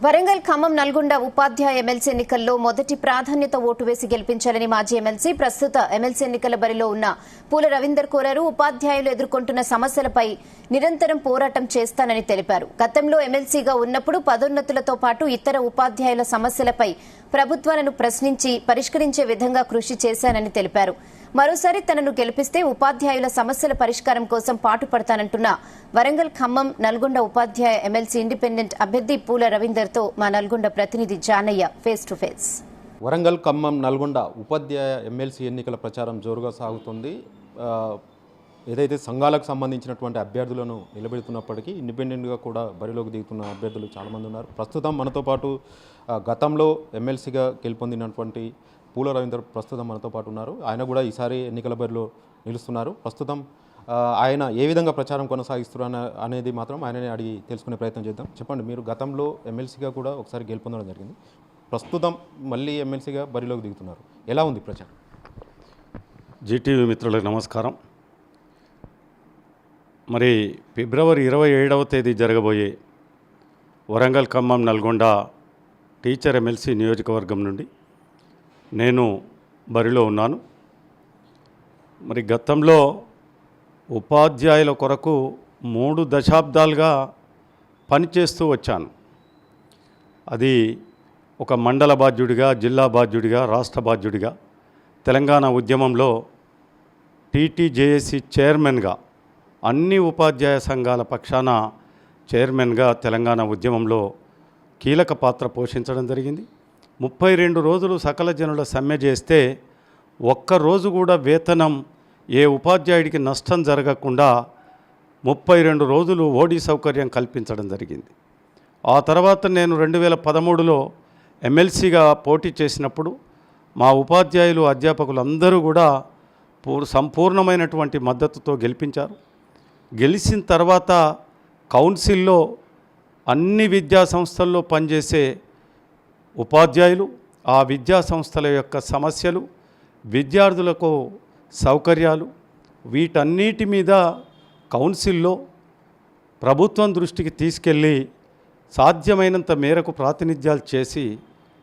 వరంగల్ ఖమ్మం నల్గొండ ఉపాధ్యాయ ఎమ్మెల్సీ ఎన్నికల్లో మొదటి ప్రాధాన్యత ఓటు వేసి గెలిపించాలని మాజీ ఎమ్మెల్సీ ప్రస్తుత ఎమ్మెల్సీ ఎన్నికల బరిలో ఉన్న పూల రవీందర్ కోరారు. ఉపాధ్యాయులు ఎదుర్కొంటున్న సమస్యలపై నిరంతరం పోరాటం చేస్తానని తెలిపారు. గతంలో ఎమ్మెల్సీగా ఉన్నప్పుడు పదోన్నతులతో పాటు ఇతర ఉపాధ్యాయుల సమస్యలపై ప్రభుత్వాలను ప్రశ్నించి పరిష్కరించే విధంగా కృషి చేశానని తెలిపారు. మరోసారి తనను గెలిపిస్తే ఉపాధ్యాయుల సమస్యల పరిష్కారం కోసం పాటుపడతానంటున్న వరంగల్ ఖమ్మం నల్గొండ ఉపాధ్యాయ ఎమ్మెల్సీ ఇండిపెండెంట్ అభ్యర్థి పూల రవీందర్ తో మా నల్గొండ ప్రతినిధి Janaiah face to face. Warangal Khammam Nalgonda ఉపాధ్యాయ ఎమ్మెల్సీ ఎన్నికల ప్రచారం జోరుగా సాగుతుంది. ఏదైతే సంఘాలకు సంబంధించినటువంటి అభ్యర్థులను నిలబెడుతున్నప్పటికీ ఇండిపెండెంట్గా కూడా బరిలోకి దిగుతున్న అభ్యర్థులు చాలామంది ఉన్నారు. ప్రస్తుతం మనతో పాటు గతంలో ఎమ్మెల్సీగా గెలుపొందినటువంటి పూల రవీందర్ ప్రస్తుతం మనతో పాటు ఉన్నారు. ఆయన కూడా ఈసారి ఎన్నికల బరిలో నిలుస్తున్నారు. ప్రస్తుతం ఆయన ఏ విధంగా ప్రచారం కొనసాగిస్తున్నారు అనేది మాత్రం ఆయననే అడిగి తెలుసుకునే ప్రయత్నం చేద్దాం. చెప్పండి, మీరు గతంలో ఎమ్మెల్సీగా కూడా ఒకసారి గెలుపొందడం జరిగింది, ప్రస్తుతం మళ్ళీ ఎమ్మెల్సీగా బరిలోకి దిగుతున్నారు. ఎలా ఉంది ప్రచారం? జీటీవీ మిత్రులకు నమస్కారం. మరి ఫిబ్రవరి 27వ తేదీ జరగబోయే వరంగల్ ఖమ్మం నల్గొండ టీచర్ ఎమ్మెల్సీ నియోజకవర్గం నుండి నేను బరిలో ఉన్నాను. మరి గతంలో ఉపాధ్యాయుల కొరకు 3 దశాబ్దాలుగా పనిచేస్తూ వచ్చాను. అది ఒక మండల బాధ్యుడిగా, జిల్లా బాధ్యుడిగా, రాష్ట్ర బాధ్యుడిగా, తెలంగాణ ఉద్యమంలో టీటీజేఏసీ చైర్మన్గా, అన్ని ఉపాధ్యాయ సంఘాల పక్షాన చైర్మన్గా తెలంగాణ ఉద్యమంలో కీలక పాత్ర పోషించడం జరిగింది. 32 రోజులు సకల జనుల సమ్మె చేస్తే ఒక్కరోజు కూడా వేతనం ఏ ఉపాధ్యాయుడికి నష్టం జరగకుండా 32 రోజులు ఓడీ సౌకర్యం కల్పించడం జరిగింది. ఆ తర్వాత నేను 2013లో ఎమ్మెల్సీగా పోటీ చేసినప్పుడు మా ఉపాధ్యాయులు, అధ్యాపకులు అందరూ కూడా సంపూర్ణమైనటువంటి మద్దతుతో గెలిపించారు. గెలిచిన తర్వాత కౌన్సిల్లో అన్ని విద్యా సంస్థల్లో పనిచేసే ఉపాధ్యాయులు, ఆ విద్యా సంస్థల యొక్క సమస్యలు, విద్యార్థులకు సౌకర్యాలు, వీటన్నిటి మీద కౌన్సిల్లో ప్రభుత్వం దృష్టికి తీసుకెళ్ళి సాధ్యమైనంత మేరకు ప్రాతినిధ్యాలు చేసి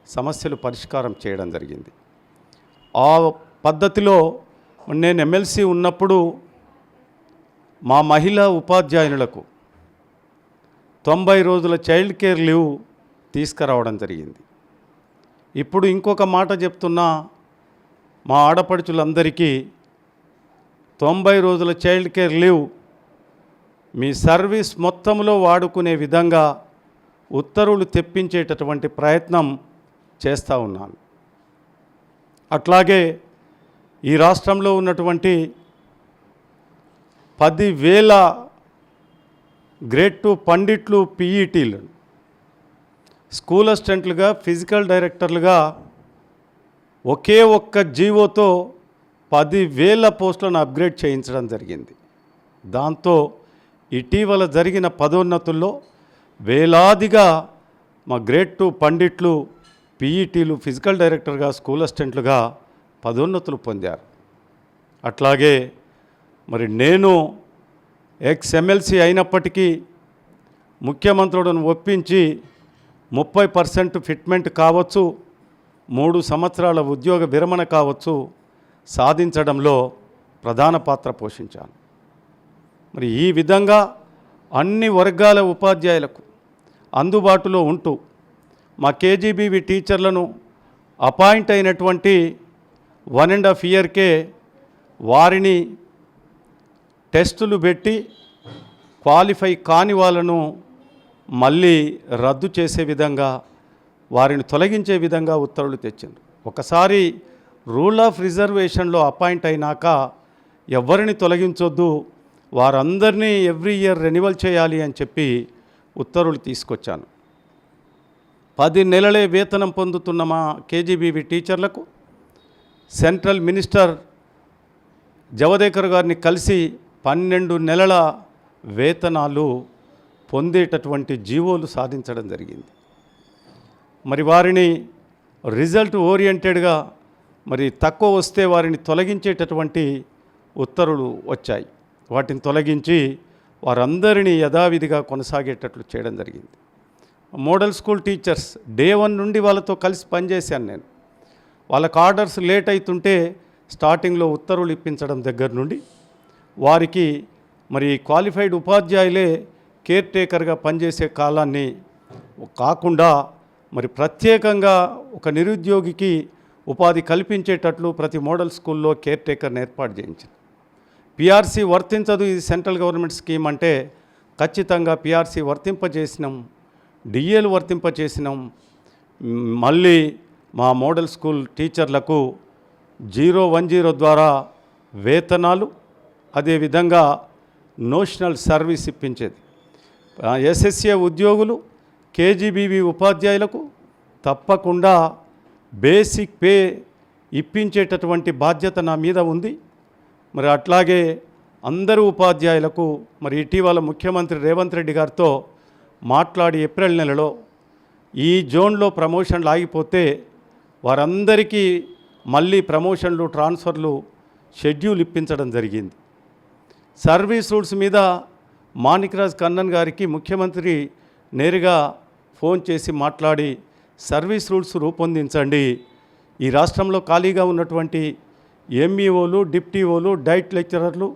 సమస్యలు పరిష్కారం చేయడం జరిగింది. ఆ పద్ధతిలో నేను ఎమ్మెల్సీ ఉన్నప్పుడు మా మహిళా ఉపాధ్యాయులకు 90 రోజుల చైల్డ్ కేర్ లీవ్ తీసుకురావడం జరిగింది. ఇప్పుడు ఇంకొక మాట చెప్తున్నా, మా ఆడపడుచులందరికీ 90 రోజుల child care leave me service మొత్తంలో వాడుకునే విధంగా ఉత్తర్వులు తెప్పించేటటువంటి ప్రయత్నం చేస్తూ ఉన్నాను. అట్లాగే ఈ రాష్ట్రంలో ఉన్నటువంటి 10,000 గ్రేడ్ 2 పండిట్లు, పీఈటీలు, స్కూల్ అసిస్టెంట్లుగా, ఫిజికల్ డైరెక్టర్లుగా ఒకే ఒక్క జీవోతో 10,000 పోస్టులను అప్గ్రేడ్ చేయించడం జరిగింది. దాంతో ఇటీవల జరిగిన పదోన్నతుల్లో వేలాదిగా మా గ్రేడ్ 2 పండిట్లు, పీఈటీలు, ఫిజికల్ డైరెక్టర్గా, స్కూల్ అసిస్టెంట్లుగా పదోన్నతులు పొందారు. అట్లాగే మరి నేను ఎక్స్ ఎమ్మెల్సీ అయినప్పటికీ ముఖ్యమంత్రులను ఒప్పించి 30% ఫిట్మెంట్ కావచ్చు, 3 సంవత్సరాల ఉద్యోగ విరమణ కావచ్చు సాధించడంలో ప్రధాన పాత్ర పోషించాను. మరి ఈ విధంగా అన్ని వర్గాల ఉపాధ్యాయులకు అందుబాటులో ఉంటూ మా కేజీబీవీ టీచర్లను అపాయింట్ అయినటువంటి 1.5 ఇయర్కే వారిని టెస్టులు పెట్టి క్వాలిఫై కాని వాళ్ళను మళ్ళీ రద్దు చేసే విధంగా, వారిని తొలగించే విధంగా ఉత్తర్వులు తెచ్చిండ్రు. ఒకసారి రూల్ ఆఫ్ రిజర్వేషన్లో అపాయింట్ అయినాక ఎవరిని తొలగించొద్దు, వారందరినీ ఎవ్రీ ఇయర్ రెన్యువల్ చేయాలి అని చెప్పి ఉత్తర్వులు తీసుకొచ్చాను. 10 నెలలే వేతనం పొందుతున్న మా కేజీబీవీ టీచర్లకు సెంట్రల్ మినిస్టర్ జవదేకర్ గారిని కలిసి 12 నెలల వేతనాలు పొందేటటువంటి జీవోలు సాధించడం జరిగింది. మరి వారిని రిజల్ట్ ఓరియంటెడ్గా మరి తక్కువ వస్తే వారిని తొలగించేటటువంటి ఉత్తర్వులు వచ్చాయి. వాటిని తొలగించి వారందరినీ యథావిధిగా కొనసాగేటట్లు చేయడం జరిగింది. మోడల్ స్కూల్ టీచర్స్ డే 1 నుండి వాళ్ళతో కలిసి పనిచేశాను నేను. వాళ్ళకి ఆర్డర్స్ లేట్ అవుతుంటే స్టార్టింగ్లో ఉత్తర్వులు ఇప్పించడం దగ్గర నుండి వారికి మరి క్వాలిఫైడ్ ఉపాధ్యాయులే కేర్ టేకర్గా పనిచేసే కాలాన్ని కాకుండా మరి ప్రత్యేకంగా ఒక నిరుద్యోగికి ఉపాధి కల్పించేటట్లు ప్రతి మోడల్ స్కూల్లో కేర్ టేకర్ని ఏర్పాటు చేయించింది. పిఆర్సీ వర్తించదు, ఇది సెంట్రల్ గవర్నమెంట్ స్కీమ్ అంటే ఖచ్చితంగా పిఆర్సీ వర్తింపజేసినాం, డిఏలు వర్తింపజేసినాం. మళ్ళీ మా మోడల్ స్కూల్ టీచర్లకు 010 ద్వారా వేతనాలు, అదేవిధంగా నోషనల్ సర్వీస్ ఇప్పించేది. ఎస్ఎస్ఏ ఉద్యోగులు, కేజీబీవీ ఉపాధ్యాయులకు తప్పకుండా బేసిక్ పే ఇప్పించేటటువంటి బాధ్యత నా మీద ఉంది. మరి అట్లాగే అందరూ ఉపాధ్యాయులకు మరి ఇటీవల ముఖ్యమంత్రి రేవంత్ రెడ్డి గారితో మాట్లాడి ఏప్రిల్ నెలలో ఈ జోన్లో ప్రమోషన్లు ఆగిపోతే వారందరికీ మళ్ళీ ప్రమోషన్లు, ట్రాన్స్ఫర్లు షెడ్యూల్ ఇప్పించడం జరిగింది. సర్వీస్ రూల్స్ మీద మాణిక్రాజ్ కన్నన్ గారికి ముఖ్యమంత్రి నేరుగా ఫోన్ చేసి మాట్లాడి సర్వీస్ రూల్స్ రూపొందించండి, ఈ రాష్ట్రంలో ఖాళీగా ఉన్నటువంటి ఎంఈఓలు, డిప్టీఓలు, డైట్ లెక్చరర్లు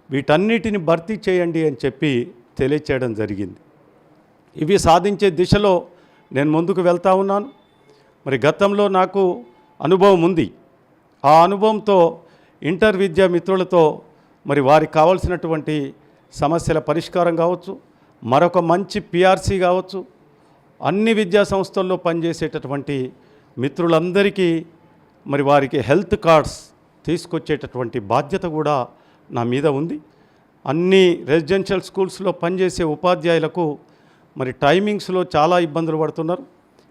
వీటన్నిటిని భర్తీ చేయండి అని చెప్పి తెలియచేయడం జరిగింది. ఇవి సాధించే దిశలో నేను ముందుకు వెళ్తా ఉన్నాను. మరి గతంలో నాకు అనుభవం ఉంది. ఆ అనుభవంతో ఇంటర్ విద్యా మిత్రులతో మరి వారికి కావాల్సినటువంటి సమస్యల పరిష్కారం కావచ్చు, మరొక మంచి పిఆర్సీ కావచ్చు, అన్ని విద్యా సంస్థల్లో పనిచేసేటటువంటి మిత్రులందరికీ మరి వారికి హెల్త్ కార్డ్స్ తీసుకొచ్చేటటువంటి బాధ్యత కూడా నా మీద ఉంది. అన్ని రెసిడెన్షియల్ స్కూల్స్లో పనిచేసే ఉపాధ్యాయులకు మరి టైమింగ్స్లో చాలా ఇబ్బందులు పడుతున్నారు.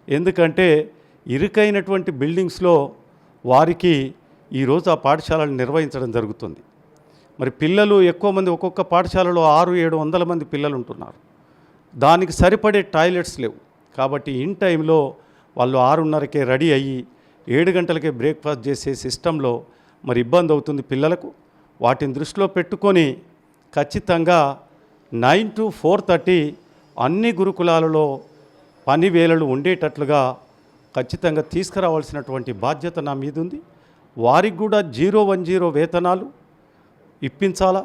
ఎందుకంటే ఇరుకైనటువంటి బిల్డింగ్స్లో వారికి ఈరోజు ఆ పాఠశాలను నిర్వహించడం జరుగుతుంది. మరి పిల్లలు ఎక్కువ మంది, ఒక్కొక్క పాఠశాలలో 600-700 మంది పిల్లలు ఉంటున్నారు. దానికి సరిపడే టాయిలెట్స్ లేవు. కాబట్టి ఇన్ టైంలో వాళ్ళు 6:30కే రెడీ అయ్యి 7 గంటలకే బ్రేక్ఫాస్ట్ చేసే సిస్టంలో మరి ఇబ్బంది అవుతుంది పిల్లలకు. వాటిని దృష్టిలో పెట్టుకొని ఖచ్చితంగా 9 to 4:30 అన్ని గురుకులాలలో పని వేళలు ఉండేటట్లుగా ఖచ్చితంగా తీసుకురావాల్సినటువంటి బాధ్యత నా మీద ఉంది. వారికి కూడా 010 వేతనాలు ఇప్పించాలా.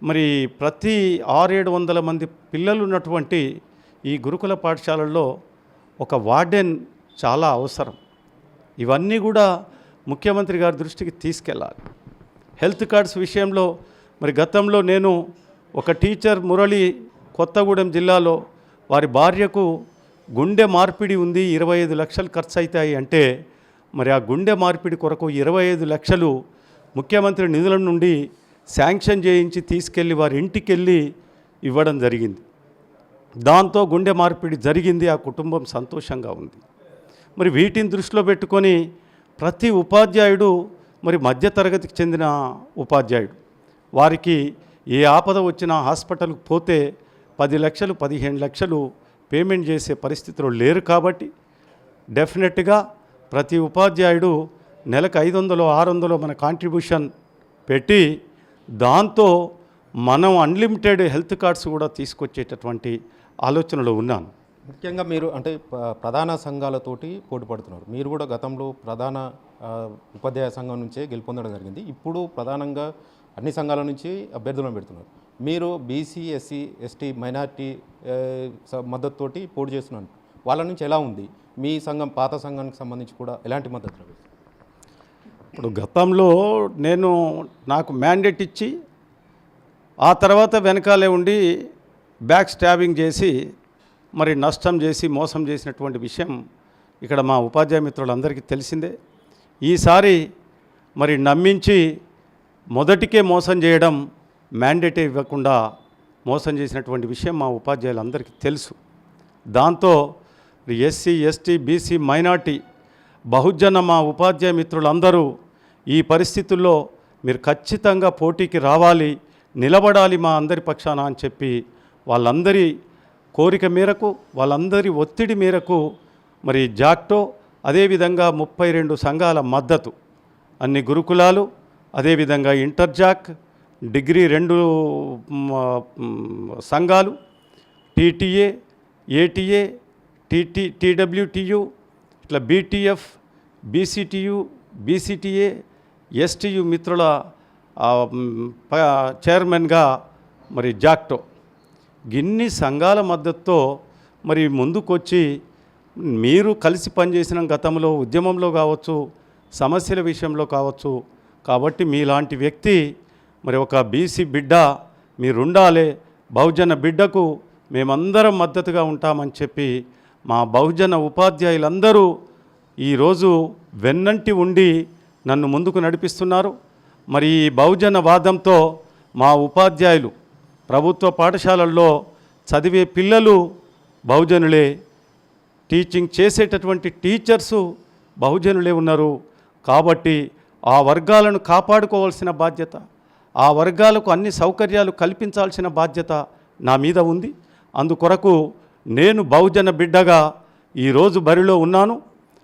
మరి ప్రతి 600-700 మంది పిల్లలు ఉన్నటువంటి ఈ గురుకుల పాఠశాలల్లో ఒక వార్డెన్ చాలా అవసరం. ఇవన్నీ కూడా ముఖ్యమంత్రి గారి దృష్టికి తీసుకెళ్ళాలి. హెల్త్ కార్డ్స్ విషయంలో మరి గతంలో నేను ఒక టీచర్ మురళి కొత్తగూడెం జిల్లాలో వారి భార్యకు గుండె మార్పిడి ఉంది, 25 లక్షలు ఖర్చు అవుతాయి అంటే మరి ఆ గుండె మార్పిడి కొరకు 25 లక్షలు ముఖ్యమంత్రి నిధుల నుండి శాంక్షన్ చేయించి తీసుకెళ్ళి వారి ఇంటికి వెళ్ళి ఇవ్వడం జరిగింది. దాంతో గుండె మార్పిడి జరిగింది, ఆ కుటుంబం సంతోషంగా ఉంది. మరి వీటిని దృష్టిలో పెట్టుకొని ప్రతి ఉపాధ్యాయుడు మరి మధ్యతరగతికి చెందిన ఉపాధ్యాయుడు వారికి ఏ ఆపద వచ్చినా హాస్పిటల్కి పోతే 10 లక్షలు 15 లక్షలు పేమెంట్ చేసే పరిస్థితిలో లేరు. కాబట్టి డెఫినెట్గా ప్రతి ఉపాధ్యాయుడు నెలకు 500-600 మన కాంట్రిబ్యూషన్ పెట్టి దాంతో మనం అన్లిమిటెడ్ హెల్త్ కార్డ్స్ కూడా తీసుకొచ్చేటటువంటి ఆలోచనలో ఉన్నాను. ముఖ్యంగా మీరు అంటే ప్రధాన సంఘాలతోటి పోటీ పడుతున్నారు. మీరు కూడా గతంలో ప్రధాన ఉపాధ్యాయ సంఘం నుంచే గెలుపొందడం జరిగింది. ఇప్పుడు ప్రధానంగా అన్ని సంఘాల నుంచి అభ్యర్థులను పెడుతున్నారు. మీరు బీసీ, ఎస్సీ, ఎస్టీ, మైనార్టీ మద్దతుతోటి పోటీ చేస్తున్నాను. వాళ్ళ నుంచి ఎలా ఉంది? మీ సంఘం పాత సంఘానికి సంబంధించి కూడా ఎలాంటి మద్దతు లభిస్తుంది? ఇప్పుడు గతంలో నాకు మ్యాండేట్ ఇచ్చి ఆ తర్వాత వెనకాలే ఉండి బ్యాక్ స్టాబింగ్ చేసి మరి నష్టం చేసి మోసం చేసినటువంటి విషయం ఇక్కడ మా ఉపాధ్యాయ మిత్రులందరికీ తెలిసిందే. ఈసారి మరి నమ్మించి మొదటికే మోసం చేయడం, మ్యాండేటే ఇవ్వకుండా మోసం చేసినటువంటి విషయం మా ఉపాధ్యాయులందరికీ తెలుసు. దాంతో ఎస్సీ, ఎస్టీ, బీసీ, మైనార్టీ, బహుజన మా ఉపాధ్యాయ మిత్రులందరూ ఈ పరిస్థితుల్లో మీరు ఖచ్చితంగా పోటీకి రావాలి, నిలబడాలి మా అందరి పక్షాన అని చెప్పి వాళ్ళందరి కోరిక మేరకు, వాళ్ళందరి ఒత్తిడి మేరకు మరి జాక్టో, అదేవిధంగా 32 సంఘాల మద్దతు, అన్ని గురుకులాలు, అదేవిధంగా ఇంటర్జాక్, డిగ్రీ 2 సంఘాలు, టీటీఏ, ఏటీఏ, టీడబ్ల్యూటీయు, ఇట్లా బీటీఎఫ్, బీసీటీయు, బీసీటీఏ, ఎస్టీయు మిత్రుల చైర్మన్గా మరి జాక్టో ఇన్ని సంఘాల మద్దతుతో మరి ముందుకొచ్చి మీరు కలిసి పనిచేసిన గతంలో ఉద్యమంలో కావచ్చు, సమస్యల విషయంలో కావచ్చు. కాబట్టి మీలాంటి వ్యక్తి మరి ఒక బీసీ బిడ్డ మీరుండాలి, బహుజన బిడ్డకు మేమందరం మద్దతుగా ఉంటామని చెప్పి మా బహుజన ఉపాధ్యాయులందరూ ఈరోజు వెన్నంటి ఉండి నన్ను ముందుకు నడిపిస్తున్నారు. మరి ఈ బహుజన వాదంతో మా ఉపాధ్యాయులు ప్రభుత్వ పాఠశాలల్లో చదివే పిల్లలు బహుజనులే, టీచింగ్ చేసేటటువంటి టీచర్సు బహుజనులే ఉన్నారు. కాబట్టి ఆ వర్గాలను కాపాడుకోవాల్సిన బాధ్యత, ఆ వర్గాలకు అన్ని సౌకర్యాలు కల్పించాల్సిన బాధ్యత నా మీద ఉంది. అందుకొరకు నేను బహుజన బిడ్డగా ఈరోజు బరిలో ఉన్నాను.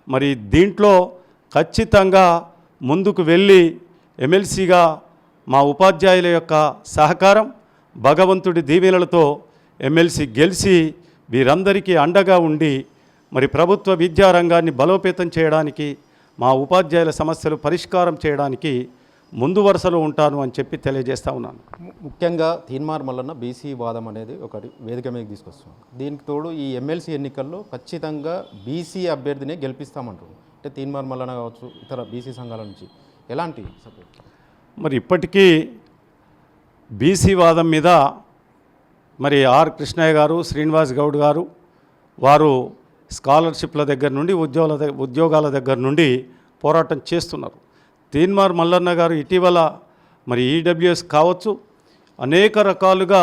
మరి దీంట్లో ఖచ్చితంగా ముందుకు వెళ్ళి ఎమ్మెల్సీగా మా ఉపాధ్యాయుల యొక్క సహకారం, భగవంతుడి దీవెనలతో ఎమ్మెల్సీ గెలిచి వీరందరికీ అండగా ఉండి మరి ప్రభుత్వ విద్యారంగాన్ని బలోపేతం చేయడానికి, మా ఉపాధ్యాయుల సమస్యలు పరిష్కారం చేయడానికి ముందు వరుసలో ఉంటాను అని చెప్పి తెలియజేస్తా ఉన్నాను. ముఖ్యంగా తీన్మార్ మల్లన్న బీసీ వాదం అనేది ఒకటి వేదిక మీదకి తీసుకొస్తున్నాం. దీనికి తోడు ఈ ఎమ్మెల్సీ ఎన్నికల్లో ఖచ్చితంగా బీసీ అభ్యర్థినే గెలిపిస్తామంటారు. అంటే తీన్మార్ మల్లన్న కావచ్చు, ఇతర బీసీ సంఘాల నుంచి ఎలాంటి సపోర్ట్? మరి ఇప్పటికీ బీసీ వాదం మీద మరి ఆర్ కృష్ణయ్య గారు, శ్రీనివాస్ గౌడ్ గారు వారు స్కాలర్షిప్ల దగ్గర నుండి ఉద్యోగాల దగ్గర నుండి పోరాటం చేస్తున్నారు. తీన్మార్ మల్లన్న గారు ఇటీవల మరి ఈడబ్ల్యూఎస్ కావచ్చు, అనేక రకాలుగా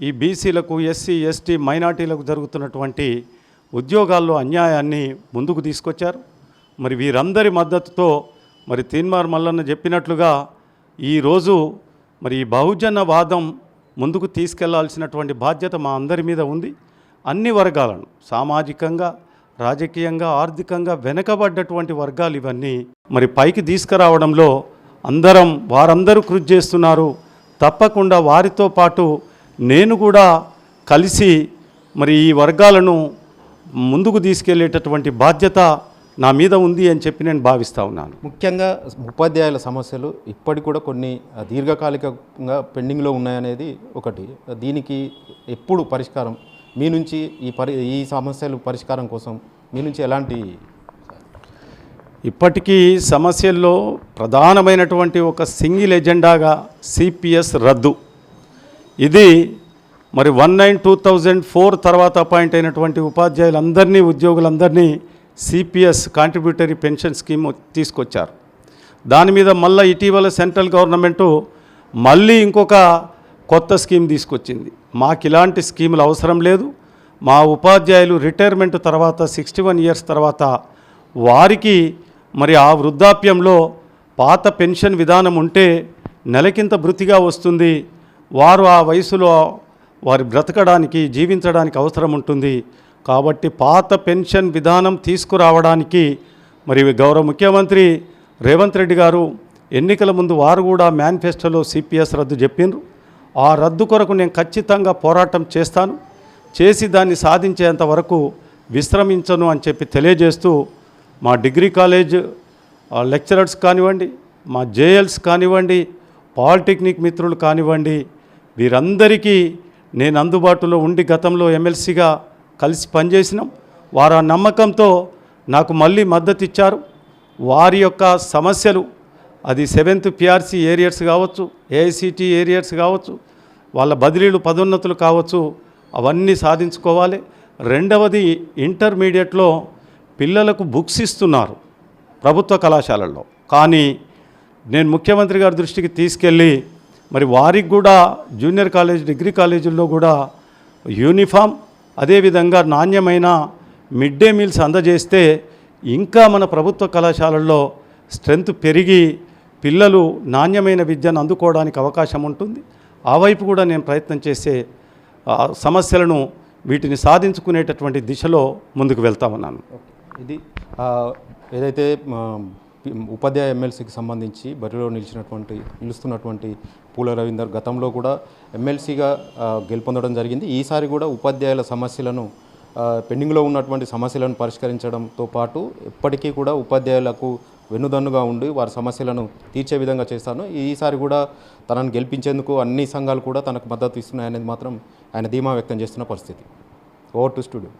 ఈ బీసీలకు, ఎస్సీ, ఎస్టీ, మైనార్టీలకు జరుగుతున్నటువంటి ఉద్యోగాల్లో అన్యాయాన్ని ముందుకు తీసుకొచ్చారు. మరి వీరందరి మద్దతుతో మరి తీన్మార్ మల్లన్న చెప్పినట్లుగా ఈరోజు మరి ఈ బహుజన వాదం ముందుకు తీసుకెళ్లాల్సినటువంటి బాధ్యత మా అందరి మీద ఉంది. అన్ని వర్గాలను సామాజికంగా, రాజకీయంగా, ఆర్థికంగా వెనుకబడ్డటువంటి వర్గాలు ఇవన్నీ మరి పైకి తీసుకురావడంలో వారందరూ కృషి చేస్తున్నారు. తప్పకుండా వారితో పాటు నేను కూడా కలిసి మరి ఈ వర్గాలను ముందుకు తీసుకెళ్లేటటువంటి బాధ్యత నా మీద ఉంది అని చెప్పి నేను భావిస్తూ ఉన్నాను. ముఖ్యంగా ఉపాధ్యాయుల సమస్యలు ఇప్పటికి కూడా కొన్ని దీర్ఘకాలికంగా పెండింగ్లో ఉన్నాయనేది ఒకటి. దీనికి ఎప్పుడు పరిష్కారం మీ నుంచి ఈ సమస్యలు పరిష్కారం కోసం మీ నుంచి ఎలాంటి? ఇప్పటికీ సమస్యల్లో ప్రధానమైనటువంటి ఒక సింగిల్ ఎజెండాగా సిపిఎస్ రద్దు. ఇది మరి 19/2004 తర్వాత అపాయింట్ అయినటువంటి ఉపాధ్యాయులందరినీ, ఉద్యోగులందరినీ సిపిఎస్ కాంట్రిబ్యూటరీ పెన్షన్ స్కీమ్ తీసుకొచ్చారు. దాని మీద మళ్ళీ ఇటీవల సెంట్రల్ గవర్నమెంటు మళ్ళీ ఇంకొక కొత్త స్కీమ్ తీసుకొచ్చింది. మాకు ఇలాంటి స్కీములు అవసరం లేదు. మా ఉపాధ్యాయులు రిటైర్మెంట్ తర్వాత 61 ఇయర్స్ తర్వాత వారికి మరి ఆ వృద్ధాప్యంలో పాత పెన్షన్ విధానం ఉంటే నెలకింత భృతిగా వస్తుంది. వారు ఆ వయసులో వారి బ్రతకడానికి, జీవించడానికి అవసరం ఉంటుంది. కాబట్టి పాత పెన్షన్ విధానం తీసుకురావడానికి మరి గౌరవ ముఖ్యమంత్రి రేవంత్ రెడ్డి గారు ఎన్నికల ముందు వారు కూడా మేనిఫెస్టోలో సిపిఎస్ రద్దు చెప్పిండ్రు. ఆ రద్దు కొరకు నేను ఖచ్చితంగా పోరాటం చేస్తాను, చేసి దాన్ని సాధించేంత వరకు విశ్రమించను అని చెప్పి తెలియజేస్తూ మా డిగ్రీ కాలేజ్ లెక్చరర్స్ కానివ్వండి, మా జేఎల్స్ కానివ్వండి, పాలిటెక్నిక్ మిత్రులు కానివ్వండి, వీరందరికీ నేను అందుబాటులో ఉండి గతంలో ఎమ్మెల్సీగా కలిసి పనిచేసినాం. వారు ఆ నమ్మకంతో నాకు మళ్ళీ మద్దతు ఇచ్చారు. వారి యొక్క సమస్యలు అది 7th PRC ఏరియర్స్ కావచ్చు, ఏఐసిటి ఏరియర్స్ కావచ్చు, వాళ్ళ బదిలీలు, పదోన్నతులు కావచ్చు, అవన్నీ సాధించుకోవాలి. రెండవది ఇంటర్మీడియట్లో పిల్లలకు బుక్స్ ఇస్తున్నారు ప్రభుత్వ కళాశాలల్లో. కానీ నేను ముఖ్యమంత్రి గారి దృష్టికి తీసుకెళ్ళి మరి వారికి కూడా జూనియర్ కాలేజ్, డిగ్రీ కాలేజీల్లో కూడా యూనిఫామ్, అదేవిధంగా నాణ్యమైన మిడ్ డే మీల్స్ అందజేస్తే ఇంకా మన ప్రభుత్వ కళాశాలల్లో స్ట్రెంత్ పెరిగి పిల్లలు నాణ్యమైన విద్యను అందుకోవడానికి అవకాశం ఉంటుంది. ఆ వైపు కూడా నేను ప్రయత్నం చేసే సమస్యలను వీటిని సాధించుకునేటటువంటి దిశలో ముందుకు వెళ్తా ఉన్నాను. ఇది ఏదైతే ఉపాధ్యాయ ఎమ్మెల్సీకి సంబంధించి బరిలో నిలుస్తున్నటువంటి పూల రవీందర్ గతంలో కూడా ఎమ్మెల్సీగా గెలుపొందడం జరిగింది. ఈసారి కూడా ఉపాధ్యాయుల సమస్యలను పెండింగ్లో ఉన్నటువంటి సమస్యలను పరిష్కరించడంతో పాటు ఎప్పటికీ కూడా ఉపాధ్యాయులకు వెన్నుదన్నుగా ఉండి వారి సమస్యలను తీర్చే విధంగా చేస్తాను. ఈసారి కూడా తనను గెలిపించేందుకు అన్ని సంఘాలు కూడా తనకు మద్దతు ఇస్తున్నాయనేది మాత్రం ఆయన ధీమా వ్యక్తం చేస్తున్న పరిస్థితి. Over to studio.